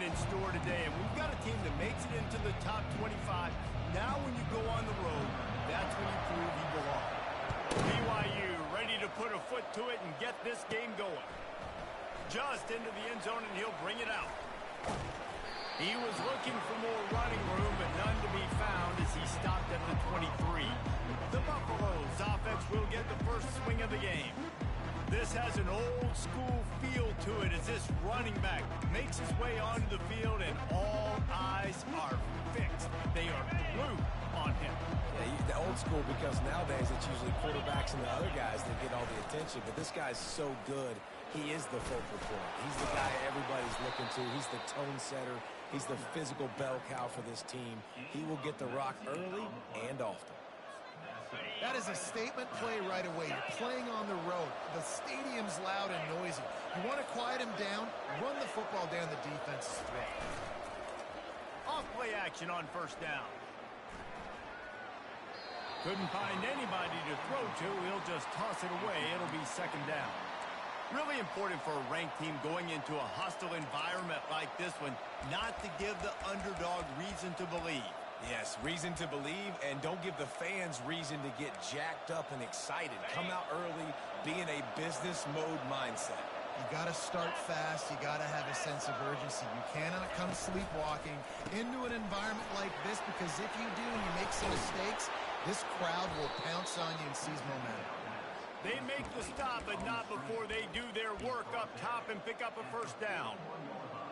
win in store today, and we've got a team that makes it into the top 25. Now when you go on the road, that's when you prove you belong. BYU ready to put a foot to it and get this game going. Just into the end zone, and he'll bring it out. He was looking for more running room, but none to be found as he stopped at the 23. The Buffaloes offense will get the first swing of the game. This has an old-school feel to it as this running back makes his way onto the field, and all eyes are fixed. They are glued on him. Yeah, the old school because nowadays it's usually quarterbacks and the other guys that get all the attention, but this guy's so good. He is the focal point. He's the guy everybody's looking to. He's the tone setter. He's the physical bell cow for this team. He will get the rock early and often. That is a statement play right away. You're playing on the road. The stadium's loud and noisy. You want to quiet him down, run the football down the defense's throat. Off play action on first down. Couldn't find anybody to throw to. He'll just toss it away. It'll be second down. Really important for a ranked team going into a hostile environment like this one not to give the underdog reason to believe. Yes, reason to believe, and don't give the fans reason to get jacked up and excited. Come out early, be in a business mode mindset. You got to start fast. You got to have a sense of urgency. You cannot come sleepwalking into an environment like this, because if you do and you make some mistakes, this crowd will pounce on you and seize momentum. They make the stop, but not before they do their work up top and pick up a first down.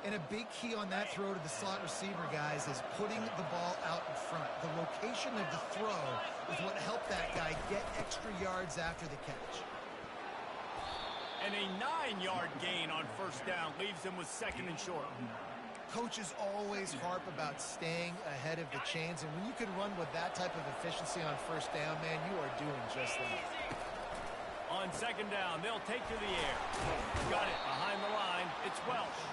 And a big key on that throw to the slot receiver, guys, is putting the ball out in front. The location of the throw is what helped that guy get extra yards after the catch. And a 9-yard gain on first down leaves him with second and short. Coaches always harp about staying ahead of the chains, and when you can run with that type of efficiency on first down, man, you are doing just that. On second down, they'll take to the air. Got it behind the line. It's Welsh.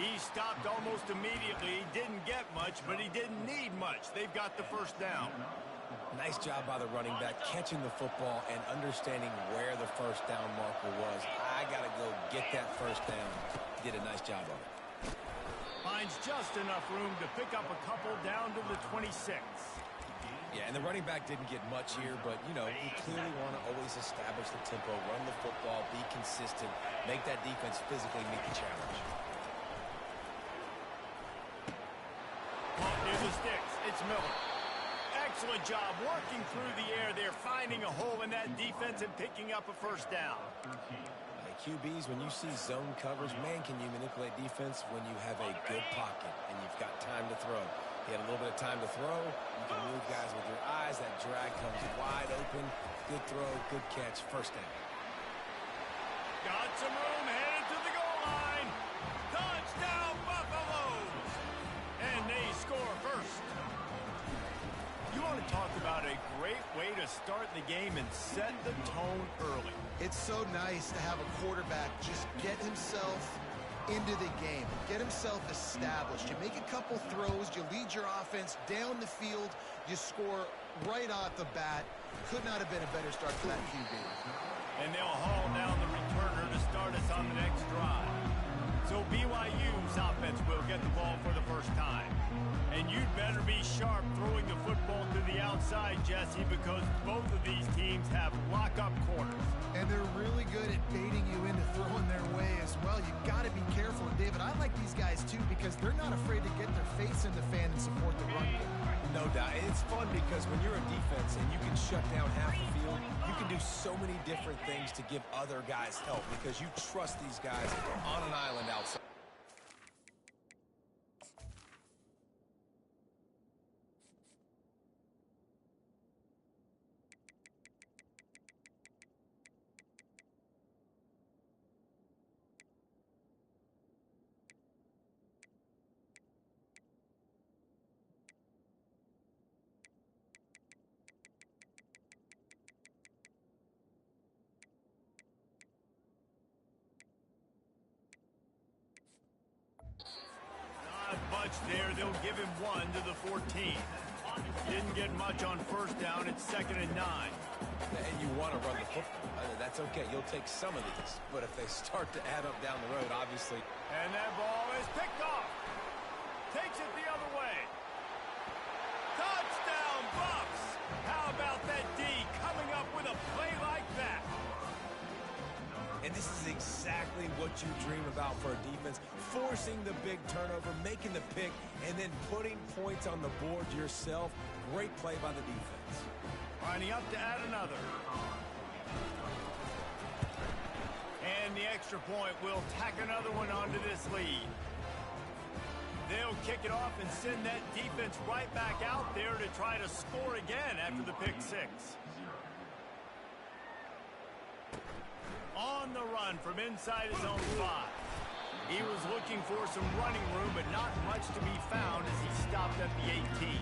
He stopped almost immediately. He didn't get much, but he didn't need much. They've got the first down. Nice job by the running back catching the football and understanding where the first down marker was. I got to go get that first down. Did a nice job of it. Finds just enough room to pick up a couple down to the 26. Yeah, and the running back didn't get much here, but, you know, you clearly want to always establish the tempo, run the football, be consistent, make that defense physically meet the challenge. Caught near the sticks. It's Miller. Excellent job working through the air there, finding a hole in that defense and picking up a first down. QBs, when you see zone coverage, man, can you manipulate defense when you have a good pocket and you've got time to throw. He had a little bit of time to throw. You can move guys with your eyes. That drag comes wide open. Good throw, good catch, first down. Got some room, headed to the goal line. Touchdown, Buffaloes! And they score first. You want to talk about a great way to start the game and set the tone early. It's so nice to have a quarterback just get himself into the game, get himself established. You make a couple throws, you lead your offense down the field, you score right off the bat. Could not have been a better start for that QB. And they'll haul down the returner to start us on the next drive. So BYU's offense will get the ball for the first time. And you'd better be sharp throwing the football to the outside, Jesse, because both of these teams have lock-up corners. And they're really good at baiting you into throwing their way as well. You've got to be careful. And David, I like these guys too because they're not afraid to get their face in the fan and support the run game. No doubt. It's fun because when you're a defense and you can shut down half the field, you can do so many different things to give other guys help because you trust these guys on an island outside. Much there, they'll give him 1 to the 14. Didn't get much on first down. It's 2nd and 9. And you want to run the football. That's okay. You'll take some of these. But if they start to add up down the road, obviously. And that ball is picked off. Takes it the other way. Touchdown, Bucks! How about that D coming up with a play like that? And this is exactly what you dream about for a defense. Forcing the big turnover, making the pick, and then putting points on the board yourself. Great play by the defense. Lining up to add another. And the extra point will tack another one onto this lead. They'll kick it off and send that defense right back out there to try to score again after the pick six. On the run from inside his own 5. He was looking for some running room, but not much to be found as he stopped at the 18.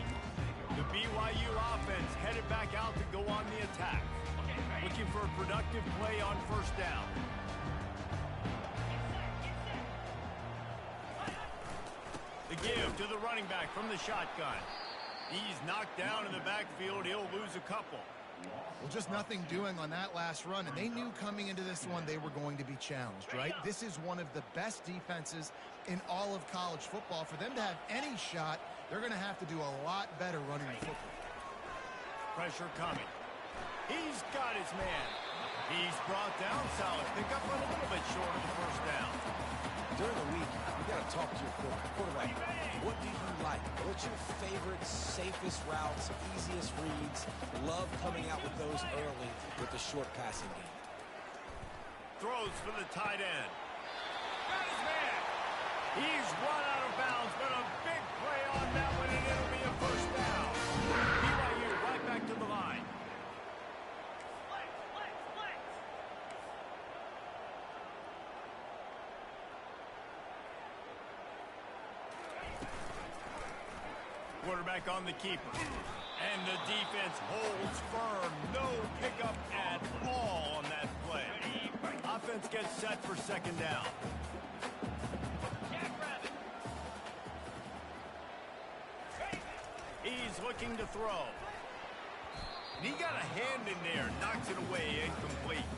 The BYU offense headed back out to go on the attack. Looking for a productive play on first down. The give to the running back from the shotgun. He's knocked down in the backfield. He'll lose a couple. Well, just nothing doing on that last run, and they knew coming into this one they were going to be challenged, right? This is one of the best defenses in all of college football. For them to have any shot, they're going to have to do a lot better running the football. Pressure coming. He's got his man. He's brought down. Solid pickup, run a little bit short of the first down. During the week, you got to talk to your quarterback. What do you like? What's your favorite, safest routes, easiest reads? Love coming out with those early with the short passing game. Throws for the tight end. Got his man. He's run out of bounds, but a big play on that one, and it'll be a first down. BYU right back to the line. Quarterback on the keeper. And the defense holds firm. No pickup at all on that play. Offense gets set for second down. He's looking to throw. And he got a hand in there. Knocks it away. Incomplete.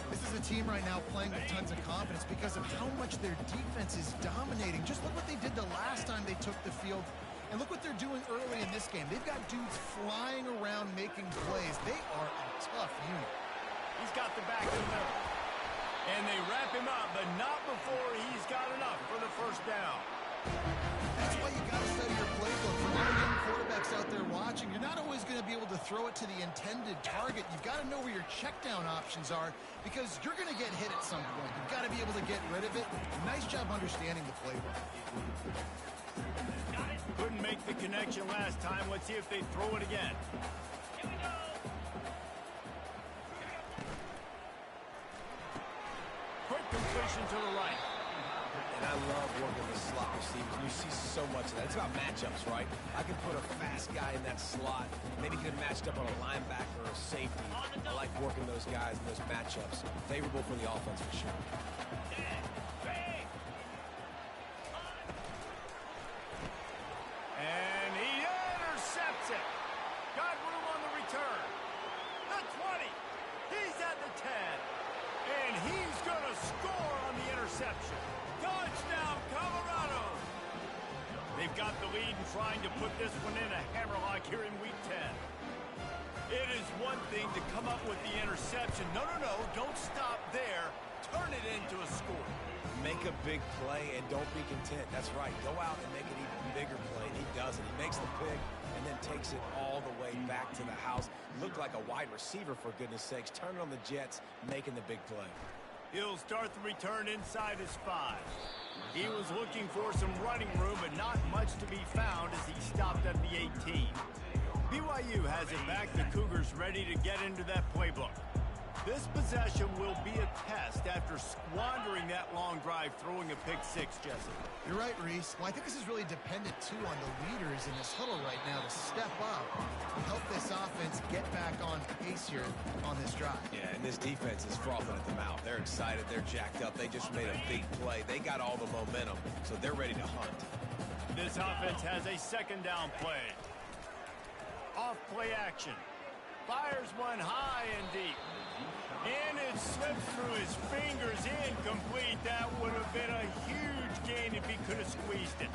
This is a team right now playing with tons of confidence because of how much their defense is dominating. Just look what they did the last time they took the field. And look what they're doing early in this game. They've got dudes flying around making plays. They are a tough unit. He's got the back in the middle. And they wrap him up, but not before he's got enough for the first down. That's why you got to study your playbook. For all the young quarterbacks out there watching, you're not always going to be able to throw it to the intended target. You've got to know where your check down options are because you're going to get hit at some point. You've got to be able to get rid of it. Nice job understanding the playbook. Couldn't make the connection last time. Let's see if they throw it again. Here we go. Quick completion to the right. And I love working the slot receivers. You see so much of that. It's about matchups, right? I can put a fast guy in that slot. Maybe get matched up on a linebacker or a safety. I like working those guys in those matchups. Favorable for the offense for sure. And he intercepts it. Got room on the return. The 20. He's at the 10. And he's going to score on the interception. Touchdown, Colorado. They've got the lead and trying to put this one in a hammerlock here in week 10. It is one thing to come up with the interception. No, don't stop there. Turn it into a score. Make a big play and don't be content. That's right. Go out and make an even bigger play. And he does it. He makes the pick and then takes it all the way back to the house. Looked like a wide receiver, for goodness sakes. Turn it on the Jets, making the big play. He'll start the return inside his 5. He was looking for some running room, but not much to be found as he stopped at the 18. BYU has it back. The Cougars ready to get into that playbook. This possession will be a test after squandering that long drive, throwing a pick 6, Jesse. You're right, Reese. Well, I think this is really dependent, too, on the leaders in this huddle right now to step up and help this offense get back on pace here on this drive. Yeah, and this defense is frothing at the mouth. They're excited. They're jacked up. They just made a big play. They got all the momentum, so they're ready to hunt. This offense has a second down play. Off play action. Fires one high and deep. And it slips through his fingers, incomplete. That would have been a huge gain if he could have squeezed it.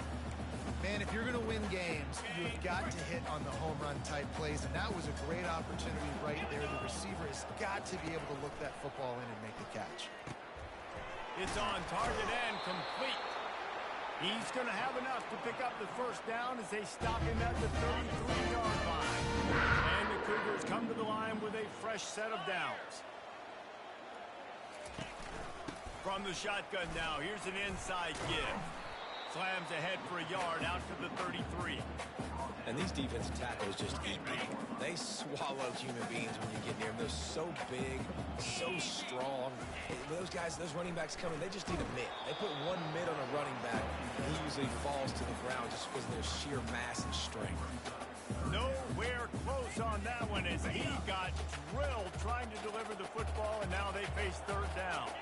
Man, if you're going to win games, you've got to hit on the home run type plays, and that was a great opportunity right there. The receiver has got to be able to look that football in and make the catch. It's on target and complete. He's going to have enough to pick up the first down as they stop him at the 33-yard line. And the Cougars come to the line with a fresh set of downs. From the shotgun now, here's an inside give. Slams ahead for a yard out to the 33. And these defensive tackles just eat big. They swallow human beings when you get near them. They're so big, so strong. Those guys, those running backs coming, they just need a mid. They put one mid on a running back, and he usually falls to the ground just because of their sheer mass and strength. Nowhere close on that one as he got drilled trying to deliver the football, and now they face third down.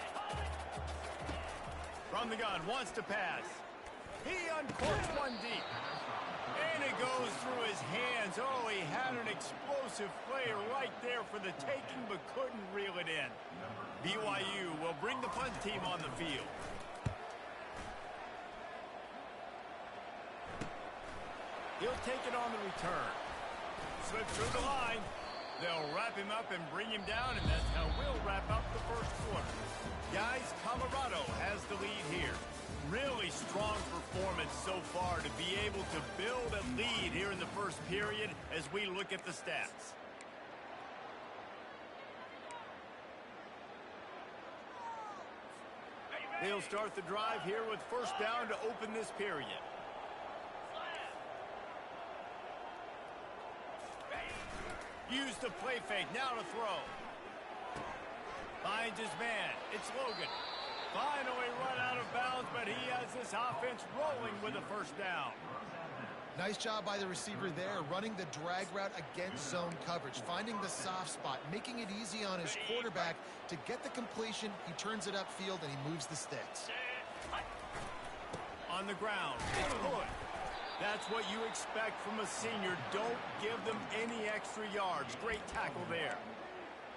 From the gun, wants to pass. He uncorks one deep. And it goes through his hands. Oh, he had an explosive play right there for the taking, but couldn't reel it in. BYU will bring the punt team on the field. He'll take it on the return. Slips through the line. They'll wrap him up and bring him down, and that's how we'll wrap up the first quarter. Guys, Colorado has the lead here. Really strong performance so far to be able to build a lead here in the first period as we look at the stats. They'll start the drive here with first down to open this period. Use the play fake, now to throw. Finds his man, it's Logan. Finally run out of bounds, but he has this offense rolling with a first down. Nice job by the receiver there, running the drag route against zone coverage, finding the soft spot, making it easy on his quarterback to get the completion. He turns it upfield, and he moves the sticks. On the ground, it's Hood. That's what you expect from a senior. Don't give them any extra yards. Great tackle there.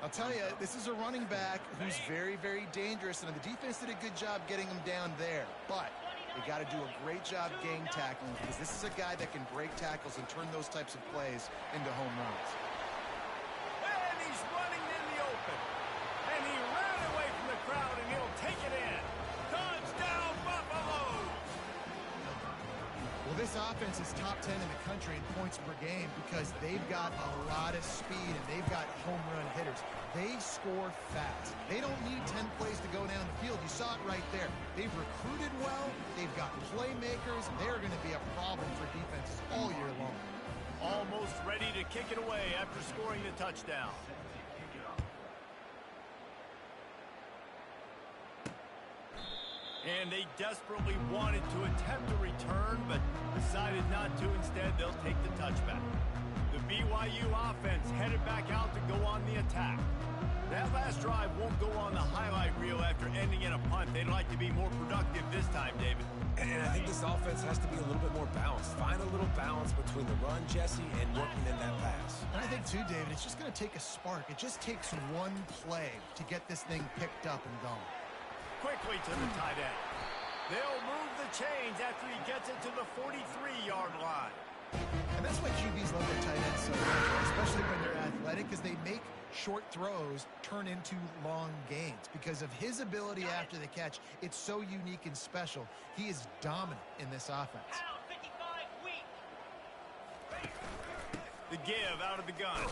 I'll tell you, this is a running back who's very, very dangerous, and the defense did a good job getting him down there. But they got to do a great job gang tackling, because this is a guy that can break tackles and turn those types of plays into home runs. And he's running in the open. And he ran away from the crowd, and he'll take it in. Touchdown, Buffalo! Well, this offense is top 10 in the country in points per game because they've got a lot of speed and they've got home run hitters. They score fast. They don't need 10 plays to go down the field. You saw it right there. They've recruited well. They've got playmakers. They're going to be a problem for defenses all year long. Almost ready to kick it away after scoring the touchdown. And they desperately wanted to attempt a return, but decided not to. Instead, they'll take the touchback. The BYU offense headed back out to go on the attack. That last drive won't go on the highlight reel after ending in a punt. They'd like to be more productive this time, David. And I think this offense has to be a little bit more balanced. Find a little balance between the run, Jesse, and working in that pass. And I think, too, David, it's just going to take a spark. It just takes one play to get this thing picked up and going. Quickly to the tight end. They'll move the chains after he gets it to the 43-yard line. And that's why QBs love their tight ends so much, especially when they're athletic, because they make short throws turn into long gains. Because of his ability after the catch, it's so unique and special. He is dominant in this offense. The give out of the gun.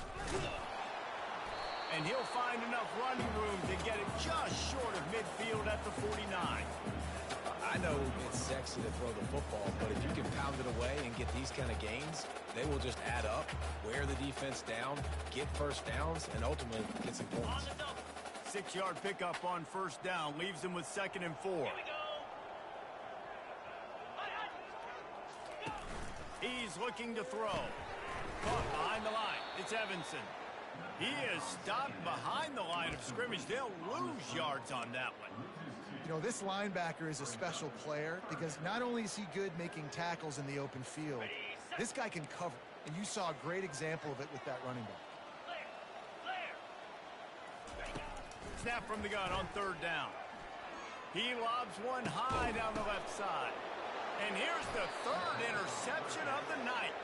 And he'll find enough running room to get it just short of midfield at the 49. I know it's sexy to throw the football, but if you can pound it away and get these kind of gains, they will just add up, wear the defense down, get first downs, and ultimately get some points. 6-yard pickup on first down leaves them with 2nd and 4. He's looking to throw. Caught behind the line. It's Evanson. He is stopped behind the line of scrimmage. They'll lose yards on that one. You know, this linebacker is a special player because not only is he good making tackles in the open field, this guy can cover. And you saw a great example of it with that running back. Snap from the gun on third down. He lobs one high down the left side. And here's the third interception of the night.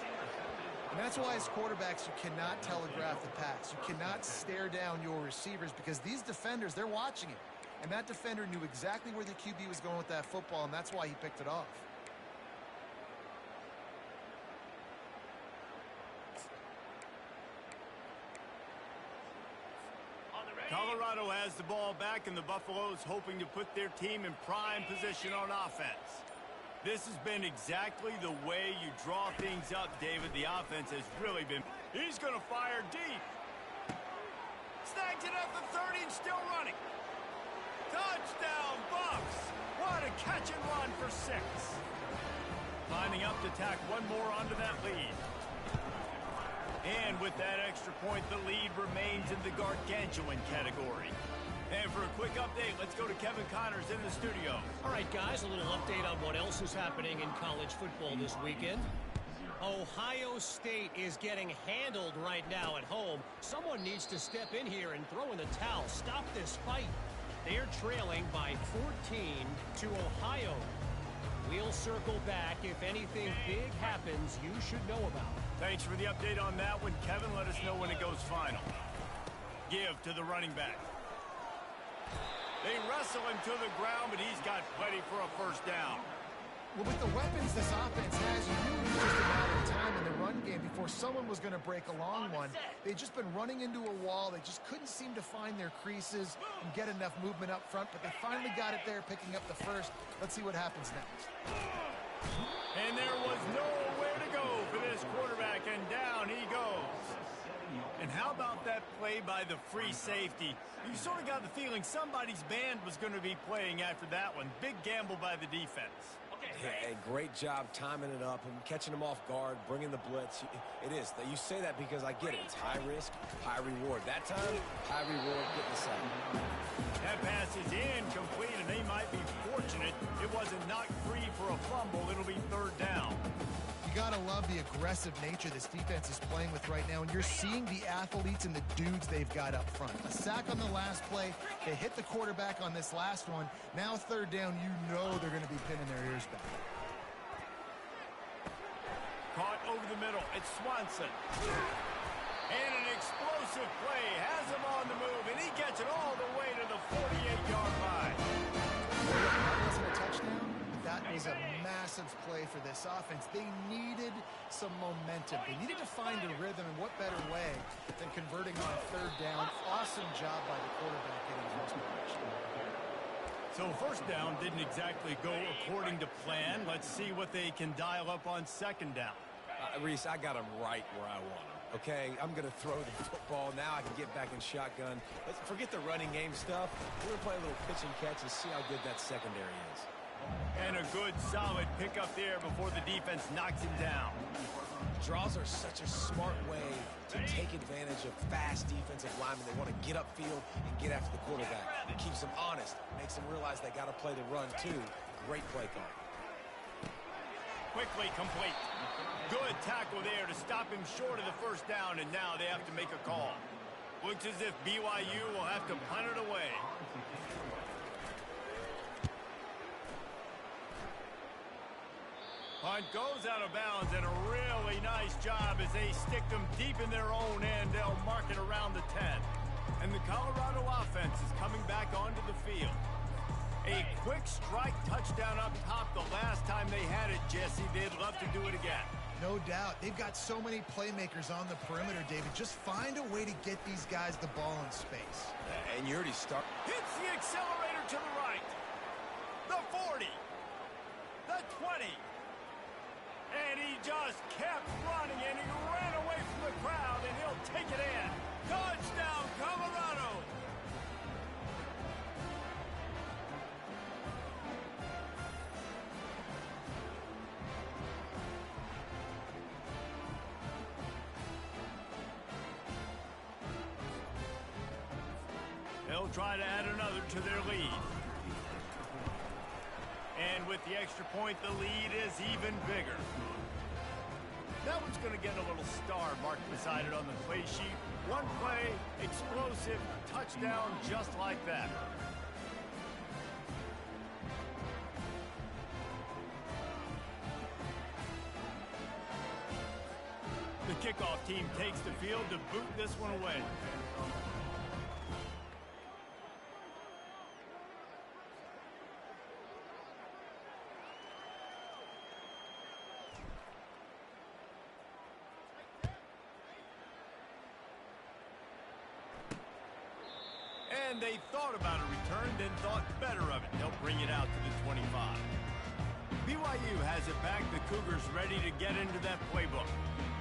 And that's why as quarterbacks, you cannot telegraph the pass. You cannot stare down your receivers because these defenders, they're watching it. And that defender knew exactly where the QB was going with that football, and that's why he picked it off. Colorado has the ball back, and the Buffaloes hoping to put their team in prime position on offense. This has been exactly the way you draw things up, David. The offense has really been... He's going to fire deep. Snagged it at the 30 and still running. Touchdown, Bucks! What a catch and run for 6. Lining up to tack one more onto that lead. And with that extra point, the lead remains in the gargantuan category. And for a quick update, let's go to Kevin Connors in the studio. All right, guys, a little update on what else is happening in college football this weekend. Ohio State is getting handled right now at home. Someone needs to step in here and throw in the towel. Stop this fight. They're trailing by 14 to Ohio. We'll circle back. If anything big happens, you should know about it. Thanks for the update on that one, Kevin. Let us know when it goes final. Give to the running back. They wrestle him to the ground, but he's got plenty for a first down. Well, with the weapons this offense has, you knew it was just a matter of time in the run game before someone was going to break a long one. They'd just been running into a wall. They just couldn't seem to find their creases and get enough movement up front, but they finally got it there, picking up the first. Let's see what happens next. And there was nowhere to go for this quarterback, and down he goes. And how about that play by the free safety? You sort of got the feeling somebody's band was going to be playing after that one. Big gamble by the defense. Yeah, great job timing it up and catching them off guard, bringing the blitz. It is. You say that because I get it. It's high risk, high reward. That time, high reward, getting the sack. That pass is incomplete, and they might be fortunate it wasn't knocked free for a fumble. It'll be third down. You got to love the aggressive nature this defense is playing with right now, and you're seeing the athletes and the dudes they've got up front. A sack on the last play. They hit the quarterback on this last one. Now third down, you know they're going to be pinning their ears back. Caught over the middle. It's Swanson. And an explosive play has him on the move, and he gets it all the way to the 48-yard line. That wasn't a touchdown, but that was a massive play for this offense. They needed some momentum. They needed to find a rhythm, and what better way than converting on third down. Awesome job by the quarterback getting his most protection. So first down didn't exactly go according to plan. Let's see what they can dial up on second down. Reese, I got him right where I want him. Okay, I'm going to throw the football. Now I can get back in shotgun. Let's forget the running game stuff. We're going to play a little pitch and catch and see how good that secondary is. And a good, solid pickup there before the defense knocks him down. Draws are such a smart way to take advantage of fast defensive linemen. They want to get upfield and get after the quarterback. It keeps them honest. Makes them realize they got to play the run, too. Great play call. Quickly complete. Good tackle there to stop him short of the first down, and now they have to make a call. Looks as if BYU will have to punt it away. Punt goes out of bounds, and a really nice job as they stick them deep in their own end. They'll mark it around the 10. And the Colorado offense is coming back onto the field. A quick strike touchdown up top the last time they had it, Jesse. They'd love to do it again. No doubt. They've got so many playmakers on the perimeter, David. Just find a way to get these guys the ball in space. And you already start. Hits the accelerator to the right. The 40. The 20. And he just kept running, and he ran away from the crowd, and he'll take it in. Touchdown, Colorado. They'll try to add another to their lead. And with the extra point, the lead is even bigger. That one's going to get a little star marked beside it on the play sheet. One play, explosive, touchdown just like that. The kickoff team takes the field to boot this one away. And they thought about a return, then thought better of it. They'll bring it out to the 25. BYU has it back. The Cougars ready to get into that playbook.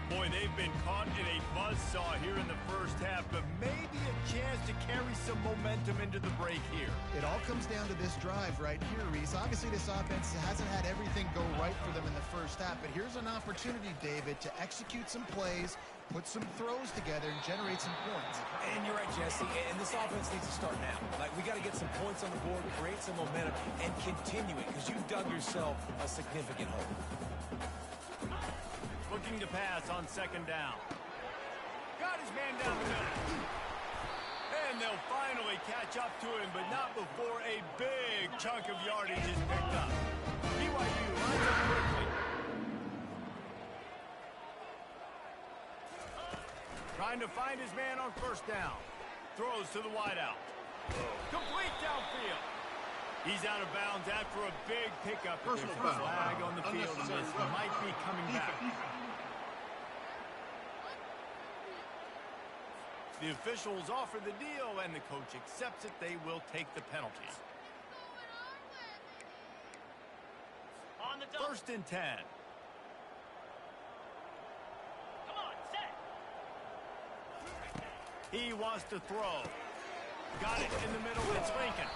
Boy, they've been caught in a buzzsaw here in the first half, but maybe a chance to carry some momentum into the break here. It all comes down to this drive right here, Reese. Obviously, this offense hasn't had everything go right for them in the first half, but here's an opportunity, David, to execute some plays, put some throws together, and generate some points. And you're right, Jesse, and this offense needs to start now. Like, we got to get some points on the board, create some momentum, and continue it, because you've dug yourself a significant hole. Looking to pass on second down. Got his man down the middle. And they'll finally catch up to him, but not before a big chunk of yardage is picked up. BYU lines up quickly. Trying to find his man on first down. Throws to the wideout. Complete downfield. He's out of bounds after a big pickup. Personal There's a foul. flag on the field, and this might be coming back. The officials offer the deal, and the coach accepts it. They will take the penalty. On the double. 1st and 10. Come on, set. He wants to throw. Got it in the middle. It's Lincoln.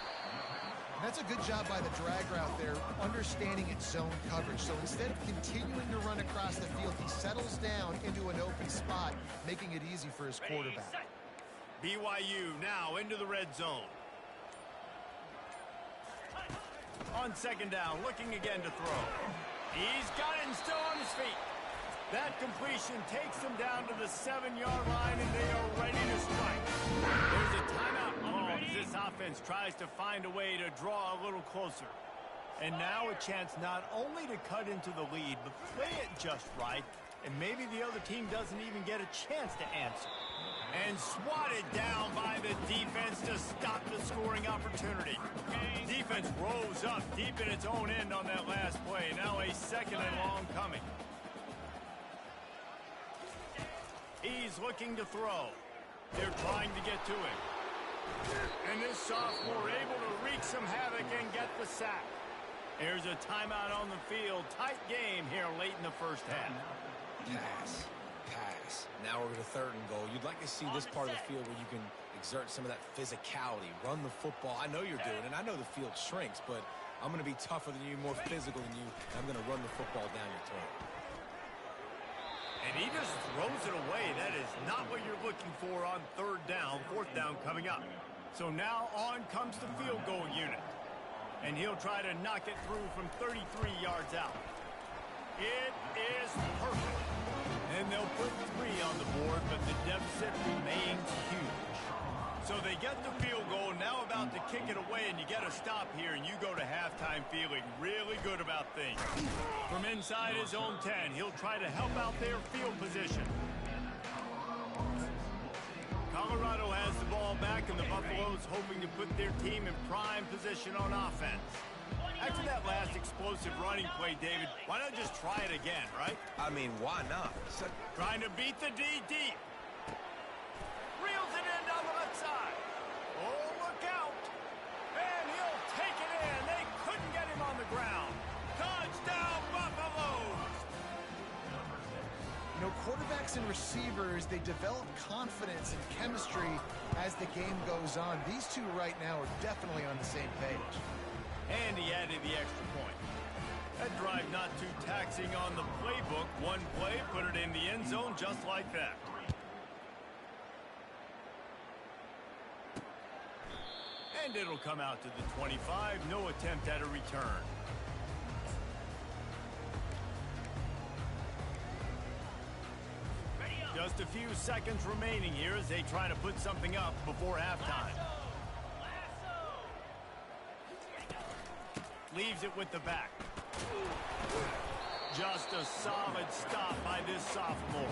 That's a good job by the drag route there, understanding its zone coverage. So instead of continuing to run across the field, he settles down into an open spot, making it easy for his quarterback. BYU now into the red zone. On second down, looking again to throw. He's got it and still on his feet. That completion takes them down to the 7-yard line, and they are ready to strike. There's a timeout called as this offense tries to find a way to draw a little closer. And now a chance not only to cut into the lead, but play it just right, and maybe the other team doesn't even get a chance to answer. And swatted down by the defense to stop the scoring opportunity. Defense rose up deep in its own end on that last play. Now a second and long coming. He's looking to throw. They're trying to get to him. And this sophomore able to wreak some havoc and get the sack. There's a timeout on the field. Tight game here late in the first half. Pass. Now we're to 3rd and goal. You'd like to see this part of the field where you can exert some of that physicality, run the football. I know you're doing it. I know the field shrinks, but I'm going to be tougher than you, more physical than you, and I'm going to run the football down your throat. And he just throws it away. That is not what you're looking for on 3rd down, 4th down coming up. So now on comes the field goal unit. And he'll try to knock it through from 33 yards out. It is perfect. And they'll put 3 on the board, but the deficit remains huge. So they get the field goal, now about to kick it away, and you get a stop here, and you go to halftime feeling really good about things. From inside his own 10, he'll try to help out their field position. Colorado has the ball back, and the Buffaloes hoping to put their team in prime position on offense. After that last explosive running play, David, why not just try it again, right? I mean, why not? Trying to beat the D deep. Reels it in down the left side. Oh, look out. And he'll take it in. They couldn't get him on the ground. Touchdown, Buffaloes. You know, quarterbacks and receivers, they develop confidence and chemistry as the game goes on. These two right now are definitely on the same page. And he added the extra point. That drive not too taxing on the playbook. One play, put it in the end zone just like that. And it'll come out to the 25. No attempt at a return. Just a few seconds remaining here as they try to put something up before halftime. Leaves it with the back. Just a solid stop by this sophomore.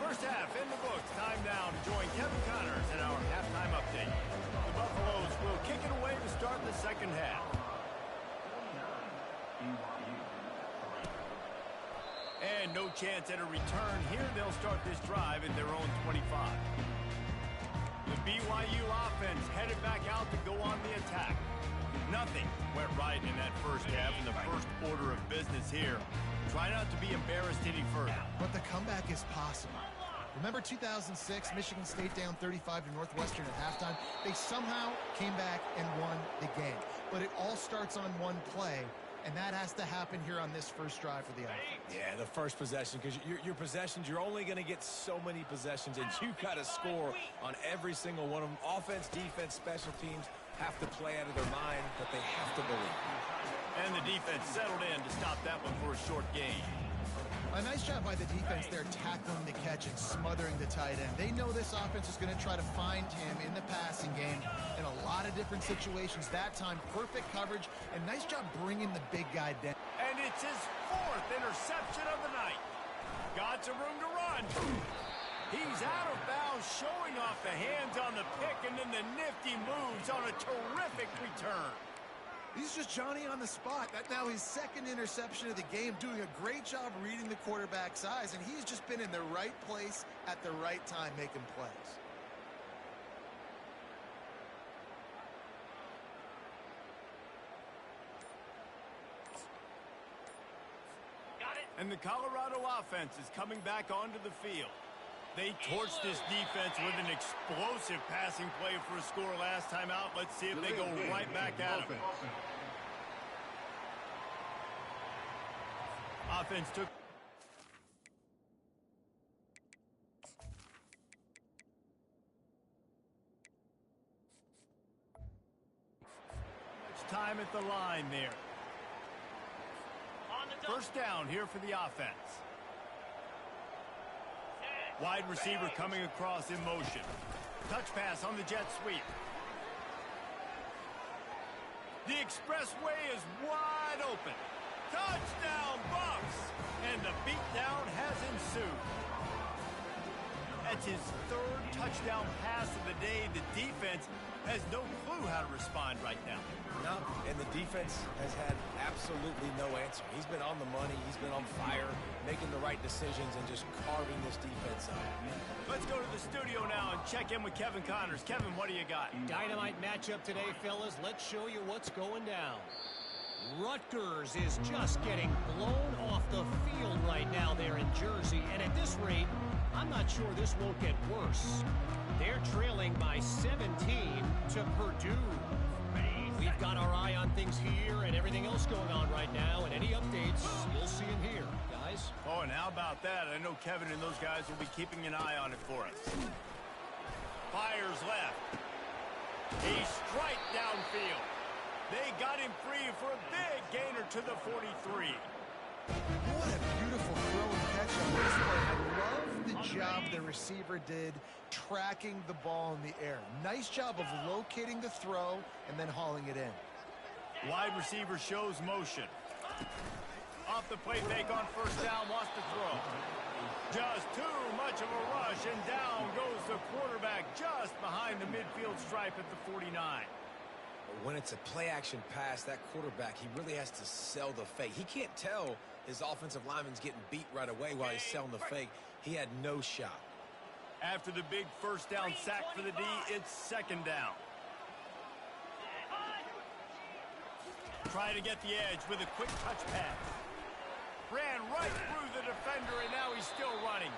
First half in the books. Time now to join Kevin Connors in our halftime update. The Buffaloes will kick it away to start the second half. And no chance at a return here. They'll start this drive at their own 25. The BYU offense headed back out to go on the attack. Nothing went right in that first half, and the first order of business here. Try not to be embarrassed any further. But the comeback is possible. Remember 2006, Michigan State down 35 to Northwestern at halftime? They somehow came back and won the game. But it all starts on one play, and that has to happen here on this first drive for the offense. Yeah, the first possession, because your possessions, you're only going to get so many possessions, and you got to score on every single one of them. Offense, defense, special teams have to play out of their mind, but they have to believe. And the defense settled in to stop that one for a short gain. A nice job by the defense there, tackling the catch and smothering the tight end. They know this offense is going to try to find him in the passing game in a lot of different situations. That time, perfect coverage, and nice job bringing the big guy down. And it's his fourth interception of the night. Got some room to run. He's out of bounds, showing off the hands on the pick, and then the nifty moves on a terrific return. He's just Johnny on the spot. That's now his second interception of the game, doing a great job reading the quarterback's eyes, and he's just been in the right place at the right time making plays. And the Colorado offense is coming back onto the field. They torched this defense with an explosive passing play for a score last time out. Let's see if they go right back at him. Offense took... Much time at the line there. First down here for the offense. Wide receiver coming across in motion. Touch pass on the jet sweep. The expressway is wide open. Touchdown, Bucks! And the beatdown has ensued. That's his third touchdown pass of the day. The defense has no clue how to respond right now. No, and the defense has had absolutely no answer. He's been on the money. He's been on fire, making the right decisions and just carving this defense up. Let's go to the studio now and check in with Kevin Connors. Kevin, what do you got? Dynamite matchup today, fellas. Let's show you what's going down. Rutgers is just getting blown off the field right now there in Jersey. And at this rate, I'm not sure this won't get worse. They're trailing by 17 to Purdue. We've got our eye on things here and everything else going on right now. And any updates, you'll see in here, guys. Oh, and how about that? I know Kevin and those guys will be keeping an eye on it for us. Fires left. A strike downfield. They got him free for a big gainer to the 43. What a beautiful throw and catch on this play. I love the job the receiver did tracking the ball in the air. Nice job of locating the throw and then hauling it in. Wide receiver shows motion. Off the play fake on first down, lost the throw. Just too much of a rush, and down goes the quarterback just behind the midfield stripe at the 49. When it's a play-action pass, that quarterback, he really has to sell the fake. He can't tell his offensive lineman's getting beat right away while he's selling the fake. He had no shot. After the big first down sack for the D, it's second down. Trying to get the edge with a quick touch pass. Ran right through the defender, and now he's still running.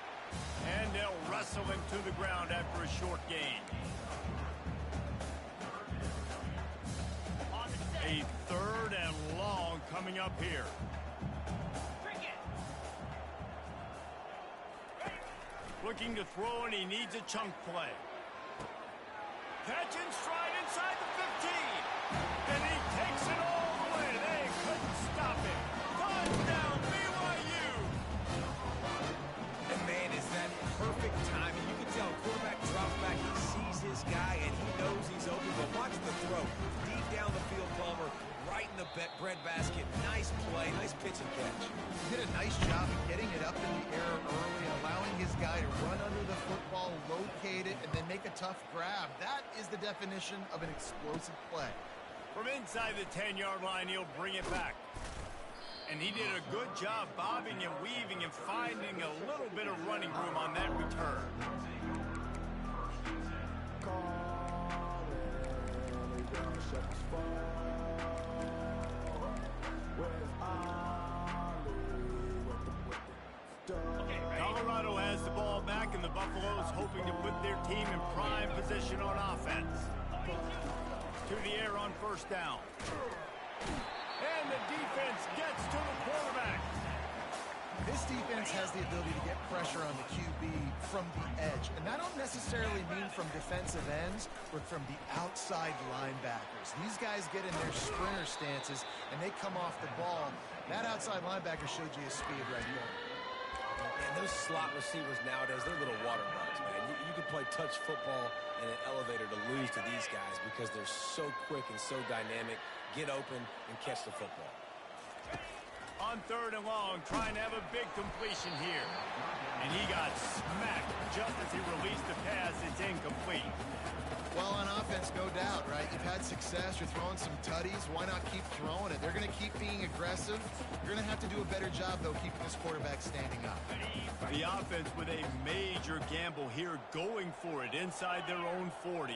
And they'll wrestle him to the ground after a short gain. A third and long coming up here. Looking to throw, and he needs a chunk play. Catch and stride inside the 15. And he takes it all the way. They couldn't stop it. Touchdown, BYU. breadbasket. Nice play, nice pitch and catch. He did a nice job of getting it up in the air early and allowing his guy to run under the football, locate it, and then make a tough grab. That is the definition of an explosive play. From inside the 10-yard line, he'll bring it back. And he did a good job bobbing and weaving and finding a little bit of running room on that return. Colorado has the ball back, and the Buffaloes hoping to put their team in prime position on offense. To the air on first down. And the defense gets to the quarterback. This defense has the ability to get pressure on the QB from the edge. And I don't necessarily mean from defensive ends, but from the outside linebackers. These guys get in their sprinter stances, and they come off the ball. That outside linebacker showed you his speed right there. And those slot receivers nowadays, they're little water bugs, man. You can play touch football in an elevator to lose to these guys because they're so quick and so dynamic. Get open and catch the football. On third and long, trying to have a big completion here. And he got smacked just as he released the pass. It's incomplete. Well, on offense, no doubt, right? You've had success. You're throwing some tutties. Why not keep throwing it? They're going to keep being aggressive. You're going to have to do a better job, though, keeping this quarterback standing up. The offense with a major gamble here, going for it inside their own 40.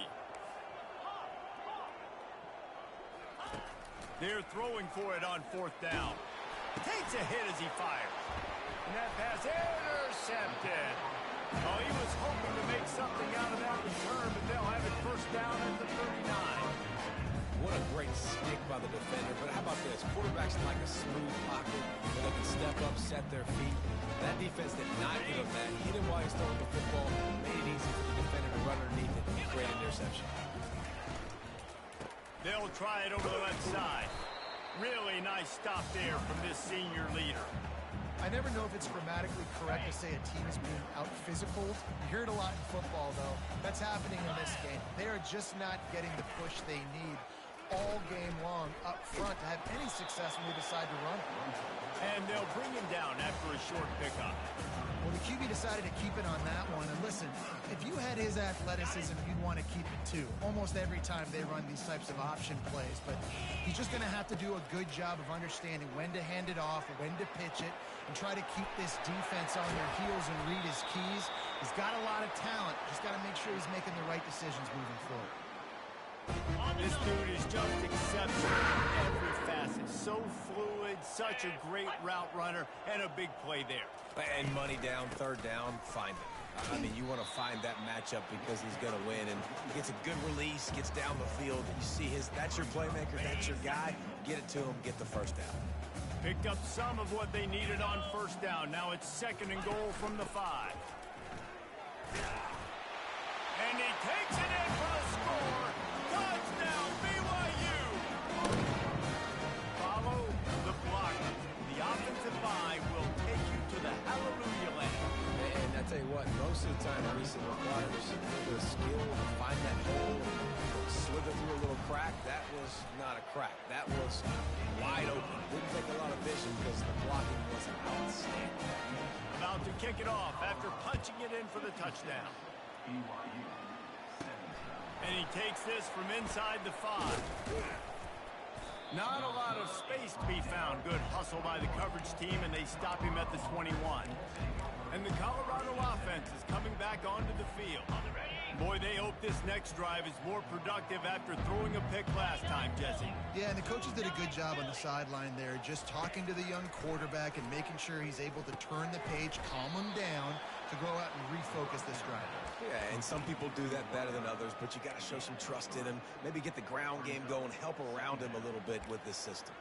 They're throwing for it on fourth down. Takes a hit as he fires. And that pass intercepted. Oh, he was hoping to make something out of that return, but they'll have it first down at the 39. What a great stick by the defender. But how about this? Quarterbacks like a smooth pocket where they can step up, set their feet. That defense did not give him that. Hit him while he's throwing the football. Made it easy for the defender to run underneath it. Great interception. They'll try it over the left side. Really nice stop there from this senior leader. I never know if it's grammatically correct to say a team is being out-physical. You hear it a lot in football, though. That's happening in this game. They are just not getting the push they need all game long up front to have any success when they decide to run it. And they'll bring him down after a short pickup. Well, the QB decided to keep it on that one. And listen, if you had his athleticism, you'd want to keep it too. Almost every time they run these types of option plays. But he's just going to have to do a good job of understanding when to hand it off, when to pitch it, and try to keep this defense on their heels and read his keys. He's got a lot of talent. Just got to make sure he's making the right decisions moving forward. This dude is just exceptional in every facet. So fluid, such a great route runner, and a big play there. And money down, third down, find it. I mean, you want to find that matchup because he's going to win. And he gets a good release, gets down the field. You see that's your playmaker, that's your guy. Get it to him, get the first down. Picked up some of what they needed on first down. Now it's second and goal from the 5. And he takes it in for the score. Touchdown, BYU. Follow the block. The offensive line will take you to the hallelujah land. And I tell you what, most of the time, Reese, it requires a little bit of skill to find that hole, slither through a little crack. That was not a crack. That was wide open. Didn't take a lot of vision because the blocking was outstanding. About to kick it off after punching it in for the touchdown. And he takes this from inside the 5. Not a lot of space to be found. Good hustle by the coverage team, and they stop him at the 21. And the Colorado offense is coming back onto the field. Boy, they hope this next drive is more productive after throwing a pick last time, Jesse. Yeah, and the coaches did a good job on the sideline there, just talking to the young quarterback and making sure he's able to turn the page, calm him down, to go out and refocus this drive. Yeah, and some people do that better than others, but you got to show some trust in him. Maybe get the ground game going, help around him a little bit with this system.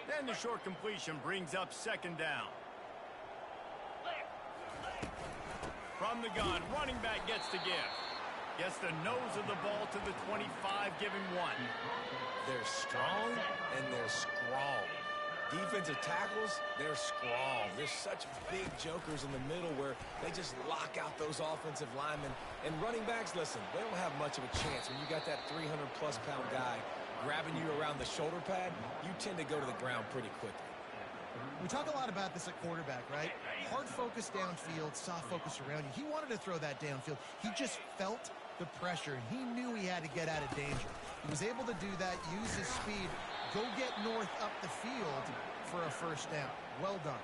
Then the short completion brings up second down. From the gun, running back gets the gift. Gets the nose of the ball to the 25, giving 1. They're strong and they're strong. Defensive tackles, they're strong. There's such big jokers in the middle where they just lock out those offensive linemen. And running backs, listen, they don't have much of a chance. When you got that 300-plus pound guy grabbing you around the shoulder pad, you tend to go to the ground pretty quickly. We talk a lot about this at quarterback, right? Hard focus downfield, soft focus around you. He wanted to throw that downfield. He just felt the pressure. He knew he had to get out of danger. He was able to do that, use his speed, go get north up the field for a first down. Well done.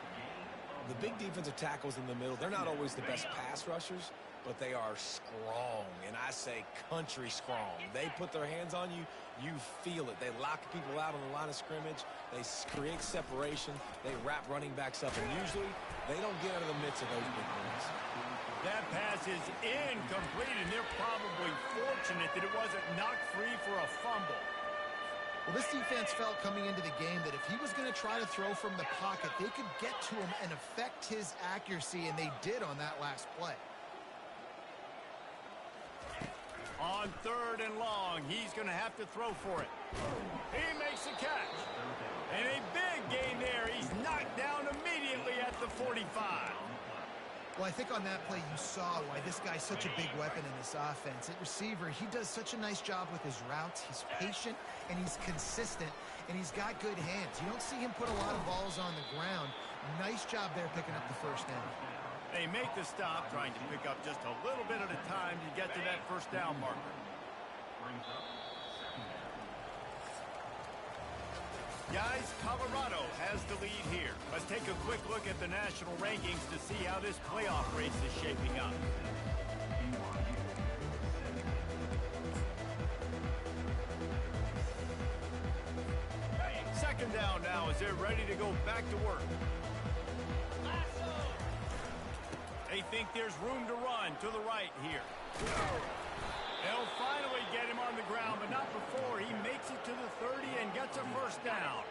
The big defensive tackles in the middle, they're not always the best pass rushers, but they are strong, and I say country strong. They put their hands on you, you feel it. They lock people out on the line of scrimmage. They create separation. They wrap running backs up, and usually they don't get out of the midst of those big boys. That pass is incomplete, and they're probably fortunate that it wasn't knocked free for a fumble. Well, this defense felt coming into the game that if he was going to try to throw from the pocket, they could get to him and affect his accuracy, and they did on that last play. On 3rd and long, he's going to have to throw for it. He makes the catch. And a big gain there. He's knocked down immediately at the 45. Well, I think on that play you saw why this guy's such a big weapon in this offense. At receiver, he does such a nice job with his routes. He's patient, and he's consistent, and he's got good hands. You don't see him put a lot of balls on the ground. Nice job there picking up the first down. They make the stop, trying to pick up just a little bit at a time to get to that first down marker. Guys, Colorado has the lead here. Let's take a quick look at the national rankings to see how this playoff race is shaping up. Second down now as they're ready to go back to work. They think there's room to run to the right here. They'll finally get him on the ground, but not before he makes it to the 30 and gets a first down.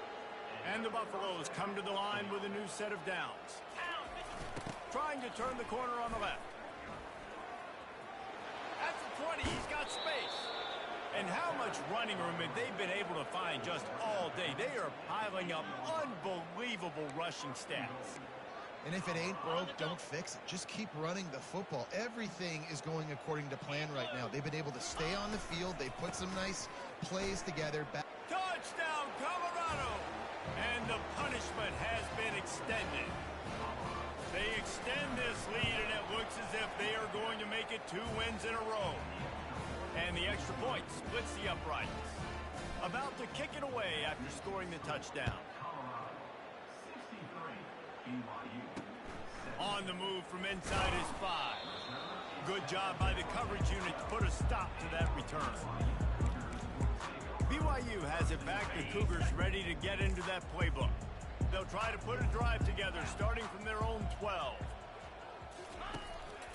And the Buffaloes come to the line with a new set of downs. Trying to turn the corner on the left. At the 20, he's got space. And how much running room have they been able to find just all day? They are piling up unbelievable rushing stats. And if it ain't broke, don't fix it. Just keep running the football. Everything is going according to plan right now. They've been able to stay on the field. They put some nice plays together. Touchdown, Colorado! And the punishment has been extended. They extend this lead, and it looks as if they are going to make it 2 wins in a row. And the extra point splits the uprights. About to kick it away after scoring the touchdown. On the move from inside his 5. Good job by the coverage unit to put a stop to that return. BYU has it back. The Cougars ready to get into that playbook. They'll try to put a drive together starting from their own 12.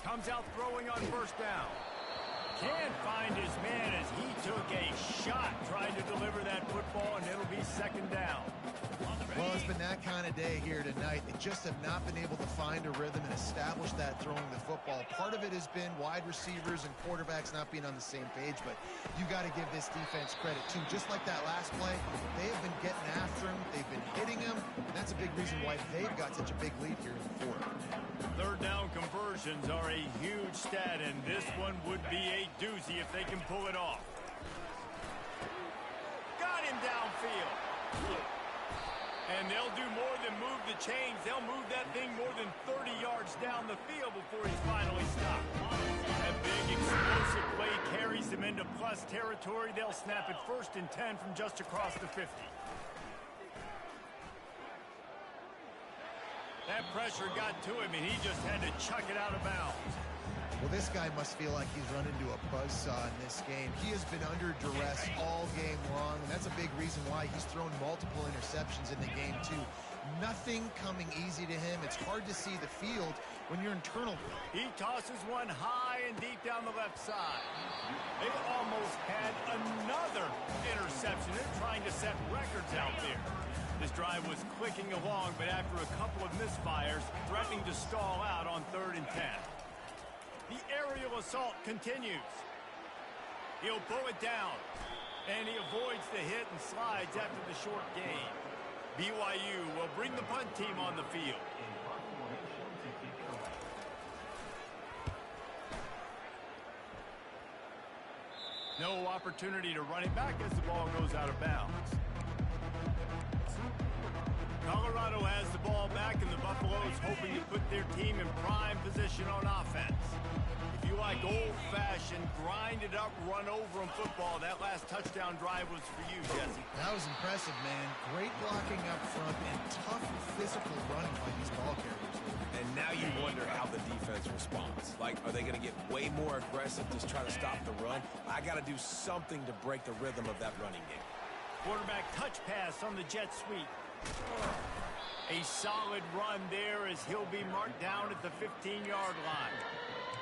Comes out throwing on first down. Can't find his man as he took a shot trying to deliver that football, and it'll be second down. Well, it's been that kind of day here tonight. They just have not been able to find a rhythm and establish that throwing the football. Part of it has been wide receivers and quarterbacks not being on the same page, but you got to give this defense credit, too. Just like that last play, they have been getting after him. They've been hitting him. That's a big reason why they've got such a big lead here in the fourth. Third down conversions are a huge stat, and this one would be a doozy if they can pull it off. Got him downfield. And they'll do more than move the chains. They'll move that thing more than 30 yards down the field before he's finally stopped. That big explosive play carries them into plus territory. They'll snap it 1st and 10 from just across the 50. That pressure got to him, and he just had to chuck it out of bounds. Well, this guy must feel like he's run into a buzzsaw in this game. He has been under duress all game long, and that's a big reason why he's thrown multiple interceptions in the game, too. Nothing coming easy to him. It's hard to see the field when you're internal. He tosses one high and deep down the left side. They almost had another interception. They're trying to set records out there. This drive was clicking along, but after a couple of misfires, threatening to stall out on 3rd and 10. The aerial assault continues. He'll pull it down, and he avoids the hit and slides after the short gain. BYU will bring the punt team on the field. No opportunity to run it back as the ball goes out of bounds. Colorado has the ball back, and the Buffaloes hoping to put their team in prime position on offense. If you like old-fashioned, grind-it-up, run-over-'em football, that last touchdown drive was for you, Jesse. That was impressive, man. Great blocking up front and tough physical running by these ball carriers. And now you wonder how the defense responds. Like, are they going to get way more aggressive, just try to stop the run? I got to do something to break the rhythm of that running game. Quarterback touch pass on the jet sweep. A solid run there as he'll be marked down at the 15-yard line.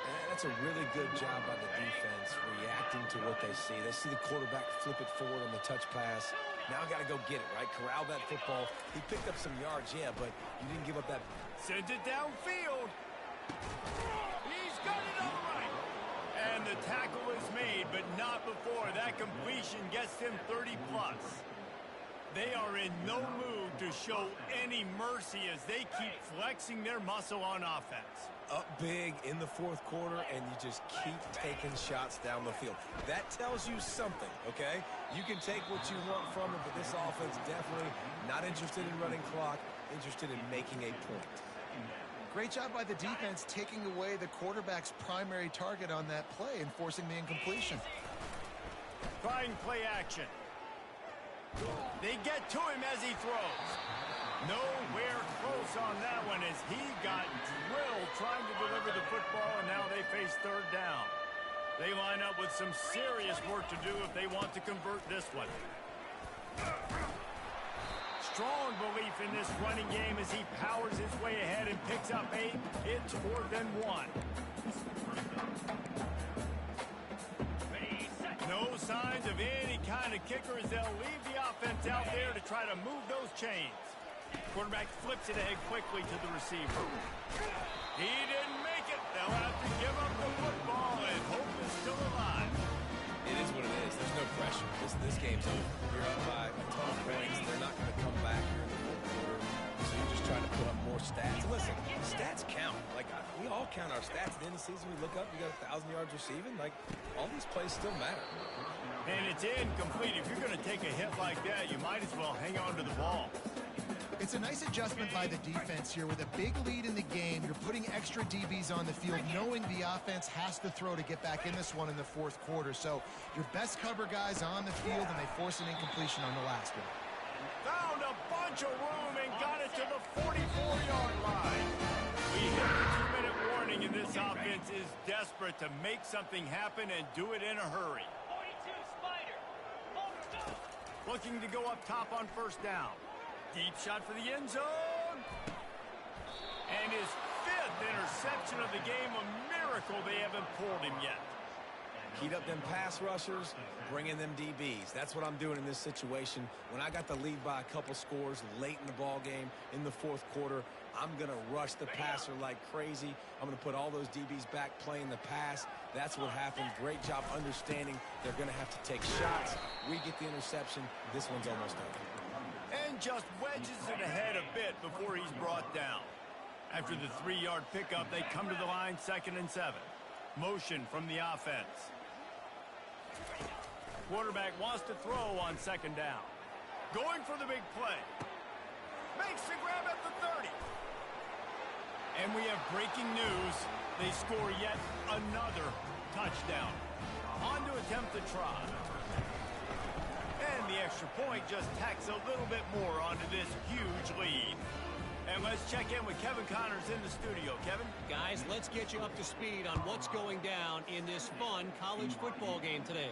And that's a really good job by the defense reacting to what they see. They see the quarterback flip it forward on the touch pass. Now I got to go get it, right? Corral that football. He picked up some yards, yeah, but you didn't give up that. Sends it downfield. He's got it all right. And the tackle is made, but not before that completion gets him 30-plus. They are in no mood to show any mercy as they keep flexing their muscle on offense. Up big in the fourth quarter, and you just keep taking shots down the field. That tells you something, okay? You can take what you want from it, but this offense definitely not interested in running clock, interested in making a point. Great job by the defense taking away the quarterback's primary target on that play and forcing the incompletion. Trying play action. They get to him as he throws. Nowhere close on that one as he got drilled trying to deliver the football, and now they face third down. They line up with some serious work to do if they want to convert this one. Strong belief in this running game as he powers his way ahead and picks up 8. It's 4th and 1. No signs of any kind of kicker as they'll leave the offense out there to try to move those chains. Quarterback flips it ahead quickly to the receiver. He didn't make it. They'll have to give up the football, and hope is still alive. It is what it is. There's no pressure. This game's over. You're up by a ton of points. They're not going to come back here in the fourth quarter. So you're just trying to put up more stats. Listen, stats count. Like, we all count our stats. At the end of the season, we look up, you got 1,000 yards receiving. Like, all these plays still matter. And it's incomplete. If you're going to take a hit like that, you might as well hang on to the ball. It's a nice adjustment by the defense here. With a big lead in the game, you're putting extra DBs on the field, knowing the offense has to throw to get back in this one in the fourth quarter. So your best cover guys on the field, and they force an incompletion on the last one. Found a bunch of room and got it to the 44-yard line. We hit the 2-minute warning, and this offense is desperate to make something happen and do it in a hurry. Looking to go up top on first down. Deep shot for the end zone. And his 5th interception of the game. A miracle they haven't pulled him yet. Heat up them pass rushers, bring in them DBs. That's what I'm doing in this situation. When I got the lead by a couple scores late in the ball game in the fourth quarter, I'm going to rush the passer like crazy. I'm going to put all those DBs back playing the pass. That's what happened. Great job understanding they're going to have to take shots. We get the interception. This one's almost over. And just wedges it ahead a bit before he's brought down. After the 3-yard pickup, they come to the line 2nd and 7. Motion from the offense. Quarterback wants to throw on 2nd down. Going for the big play. Makes the grab at the 30. And we have breaking news. They score yet another touchdown. On to attempt the try. And the extra point just tacks a little bit more onto this huge lead. And let's check in with Kevin Connors in the studio. Kevin? Guys, let's get you up to speed on what's going down in this fun college football game today.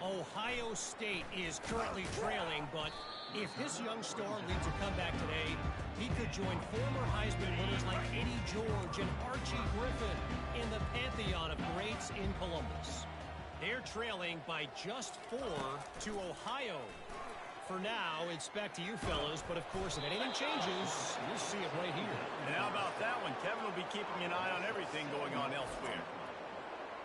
Ohio State is currently trailing, but if this young star leads a comeback today, he could join former Heisman winners like Eddie George and Archie Griffin in the pantheon of greats in Columbus. They're trailing by just 4 to Ohio. For now, it's back to you fellas, but of course, if anything changes, you'll see it right here. And how about that one? Kevin will be keeping an eye on everything going on elsewhere.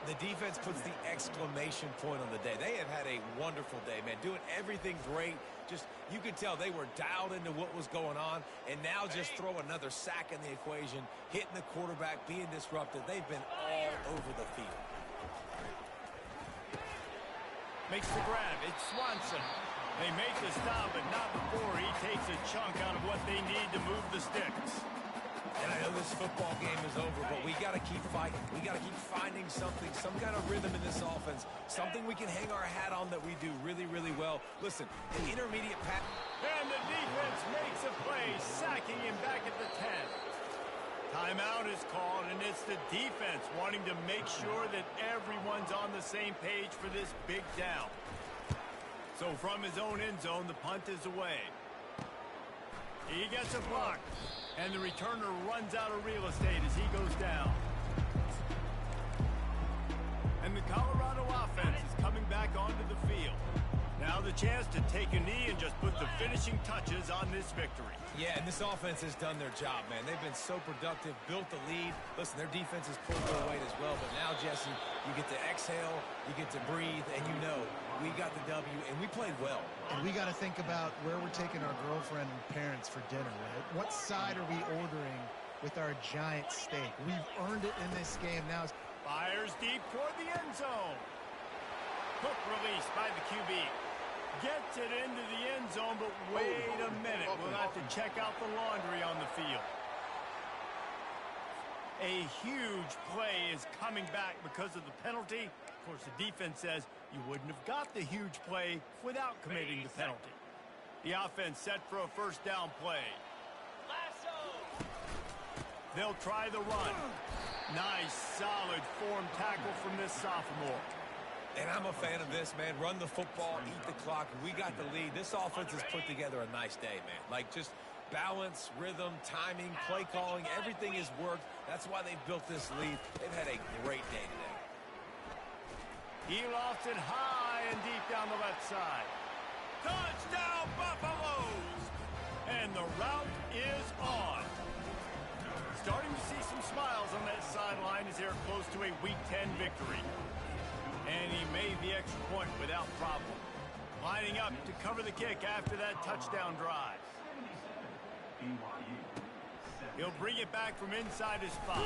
The defense puts the exclamation point on the day. They have had a wonderful day, man, doing everything great. Just, you could tell they were dialed into what was going on, and now just throw another sack in the equation, hitting the quarterback, being disruptive. They've been all over the field. Makes the grab. It's Swanson. They make the stop, but not before he takes a chunk out of what they need to move the sticks. And I know this football game is over, but we got to keep fighting. We got to keep finding something, some kind of rhythm in this offense, something we can hang our hat on that we do really, really well. Listen, an intermediate pass. And the defense makes a play, sacking him back at the 10. Timeout is called, and it's the defense wanting to make sure that everyone's on the same page for this big down. So from his own end zone, the punt is away. He gets a block. And the returner runs out of real estate as he goes down. And the Colorado offense is coming back onto the field. Now the chance to take a knee and just put the finishing touches on this victory. Yeah, and this offense has done their job, man. They've been so productive, built the lead. Listen, their defense has pulled their weight as well. But now, Jesse, you get to exhale, you get to breathe, and you know we got the W, and we played well. And we got to think about where we're taking our girlfriend and parents for dinner, right? What side are we ordering with our giant steak? We've earned it in this game. Now fires deep toward the end zone. Quick release by the QB. Gets it into the end zone, but wait a minute. We'll have to check out the laundry on the field. A huge play is coming back because of the penalty. Of course, the defense says you wouldn't have got the huge play without committing the penalty. The offense set for a first down play. They'll try the run. Nice, solid form tackle from this sophomore. And I'm a fan of this, man. Run the football, eat the clock. We got the lead. This offense has put together a nice day, man. Like, just balance, rhythm, timing, play calling, everything has worked. That's why they've built this lead. They've had a great day today. He lofts it high and deep down the left side. Touchdown, Buffaloes! And the route is on. Starting to see some smiles on that sideline as they're close to a Week 10 victory. And he made the extra point without problem. Lining up to cover the kick after that touchdown drive. He'll bring it back from inside his 5.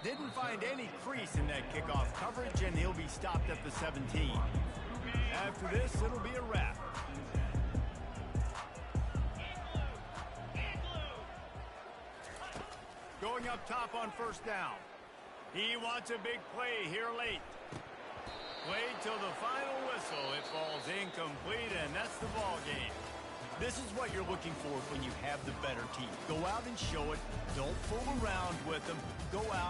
Didn't find any crease in that kickoff coverage, and he'll be stopped at the 17. After this, it'll be a wrap. Going up top on first down. He wants a big play here late. Played till the final whistle. It falls incomplete, and that's the ball game. This is what you're looking for when you have the better team. Go out and show it. Don't fool around with them. Go out.